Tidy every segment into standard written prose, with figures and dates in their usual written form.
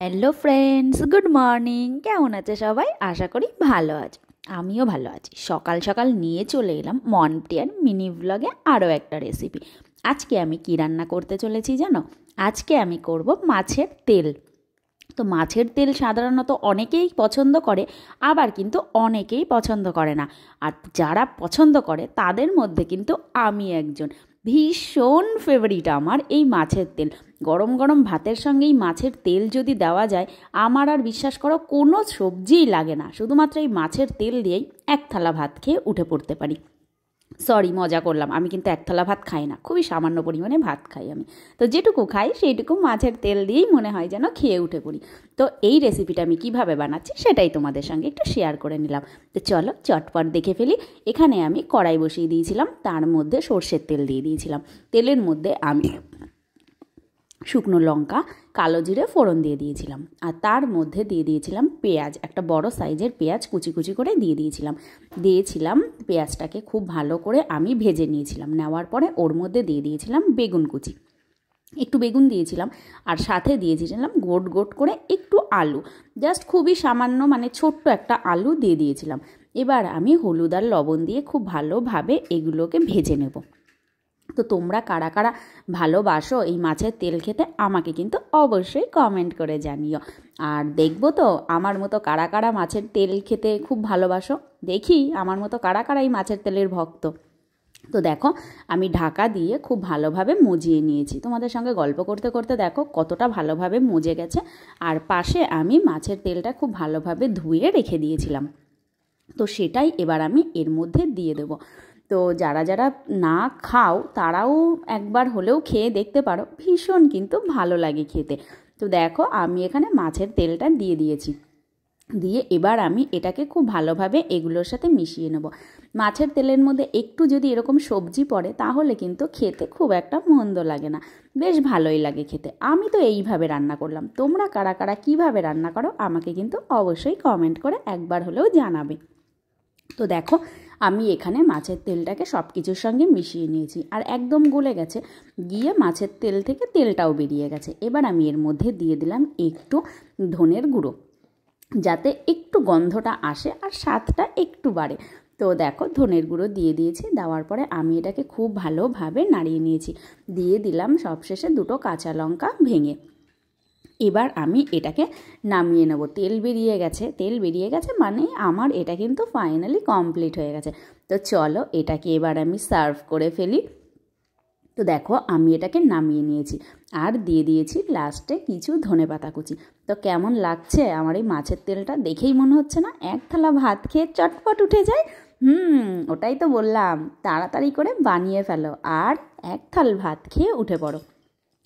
Hello friends, good morning. কেমন আছে সবাই? আশা করি ভালো আছে। আমিও ভালো আছি। সকাল সকাল নিয়ে চলে এলাম মনপ্রিয়ার মিনি ব্লগে আরও একটা রেসিপি। আজকে আমি কি রান্না করতে চলেছি জানো? আজকে আমি করব মাছের তেল। তো মাছের তেল সাধারণত অনেকেই পছন্দ করে, আবার কিন্তু অনেকেই পছন্দ করে না। আর যারা পছন্দ করে তাদের মধ্যে কিন্তু আমি একজন। ভীষণ ফেভারিট আমার এই মাছের তেল। গরম গরম ভাতের সঙ্গে এই মাছের তেল যদি দেওয়া যায়, আমার আর বিশ্বাস করো কোনো সবজিই লাগে না, শুধুমাত্র এই মাছের তেল দিয়েই এক থালা ভাত খেয়ে উঠে পড়তে পারি। সরি, মজা করলাম, আমি কিন্তু এক থালা ভাত খাই না, খুবই সামান্য পরিমাণে ভাত খাই আমি। তো যেটুকু খাই সেইটুকু মাছের তেল দিয়েই মনে হয় যেন খেয়ে উঠে পড়ি। তো এই রেসিপিটা আমি কিভাবে বানাচ্ছি সেটাই তোমাদের সঙ্গে একটু শেয়ার করে নিলাম। তো চলো চটপট দেখে ফেলি। এখানে আমি কড়াই বসিয়ে দিয়েছিলাম, তার মধ্যে সর্ষের তেল দিয়ে দিয়েছিলাম। তেলের মধ্যে আমি শুকনো লঙ্কা, কালো জিরে ফোড়ন দিয়ে দিয়েছিলাম, আর তার মধ্যে দিয়ে দিয়েছিলাম পেঁয়াজ। একটা বড় সাইজের পেঁয়াজ কুচি কুচি করে দিয়েছিলাম পেঁয়াজটাকে খুব ভালো করে আমি ভেজে নিয়েছিলাম। নেওয়ার পরে ওর মধ্যে দিয়ে দিয়েছিলাম বেগুন কুচি, একটু বেগুন দিয়েছিলাম, আর সাথে দিয়েছিলাম গোট গোট করে একটু আলু, জাস্ট খুবই সামান্য, মানে ছোট্ট একটা আলু দিয়ে দিয়েছিলাম। এবার আমি হলুদ আর লবণ দিয়ে খুব ভালোভাবে এগুলোকে ভেজে নেব। তো তোমরা কারা কারা ভালোবাসো এই মাছের তেল খেতে আমাকে কিন্তু অবশ্যই কমেন্ট করে জানিও। আর দেখবো তো আমার মতো কারা কারা মাছের তেল খেতে খুব ভালোবাসো, দেখি আমার মতো কারা কারা এই মাছের তেলের ভক্ত। তো দেখো আমি ঢাকা দিয়ে খুব ভালোভাবে মজিয়ে নিয়েছি। তোমাদের সঙ্গে গল্প করতে করতে দেখো কতটা ভালোভাবে মজে গেছে। আর পাশে আমি মাছের তেলটা খুব ভালোভাবে ধুয়ে রেখে দিয়েছিলাম। তো সেটাই এবার আমি এর মধ্যে দিয়ে দেবো। তো যারা যারা না খাও তারাও একবার হলেও খেয়ে দেখতে পারো, ভীষণ কিন্তু ভালো লাগে খেতে। তো দেখো আমি এখানে মাছের তেলটা দিয়ে দিয়েছি। দিয়ে এবার আমি এটাকে খুব ভালোভাবে এগুলোর সাথে মিশিয়ে নেব। মাছের তেলের মধ্যে একটু যদি এরকম সবজি পড়ে তাহলে কিন্তু খেতে খুব একটা মন্দ লাগে না, বেশ ভালোই লাগে খেতে। আমি তো এইভাবে রান্না করলাম। তোমরা কারা কারা কীভাবে রান্না করো আমাকে কিন্তু অবশ্যই কমেন্ট করে একবার হলেও জানাবে। তো দেখো আমি এখানে মাছের তেলটাকে সব কিছুর সঙ্গে মিশিয়ে নিয়েছি, আর একদম গলে গেছে, গিয়ে মাছের তেল থেকে তেলটাও বেরিয়ে গেছে। এবার আমি এর মধ্যে দিয়ে দিলাম একটু ধনের গুঁড়ো, যাতে একটু গন্ধটা আসে আর স্বাদটা একটু বাড়ে। তো দেখো ধনের গুঁড়ো দিয়ে দিয়েছি। দেওয়ার পরে আমি এটাকে খুব ভালোভাবে নাড়িয়ে নিয়েছি। দিয়ে দিলাম সবশেষে দুটো কাঁচা লঙ্কা ভেঙে। এবার আমি এটাকে নামিয়ে নেব। তেল বেরিয়ে গেছে মানে আমার এটা কিন্তু ফাইনালি কমপ্লিট হয়ে গেছে। তো চলো এটাকে এবার আমি সার্ভ করে ফেলি। তো দেখো আমি এটাকে নামিয়ে নিয়েছি, আর দিয়ে দিয়েছি লাস্টে কিছু ধনেপাতা কুচি। তো কেমন লাগছে আমার এই মাছের তেলটা? দেখেই মনে হচ্ছে না এক থালা ভাত খেয়ে চটপট উঠে যায়? ওটাই তো বললাম, তাড়াতাড়ি করে বানিয়ে ফেলো আর এক থাল ভাত খেয়ে উঠে পড়ো।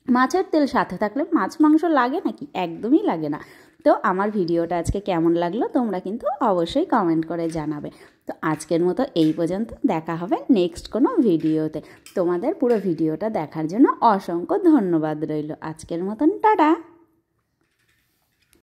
মাছের তেল সাথে থাকলে মাছ মাংস লাগে নাকি? একদমই লাগে না। তো আমার ভিডিওটা আজকে কেমন লাগলো তোমরা কিন্তু অবশ্যই কমেন্ট করে জানাবে। তো আজকের মতো এই পর্যন্ত, দেখা হবে নেক্সট কোনো ভিডিওতে। তোমাদের পুরো ভিডিওটা দেখার জন্য অসংখ্য ধন্যবাদ রইল। আজকের মতন টাটা।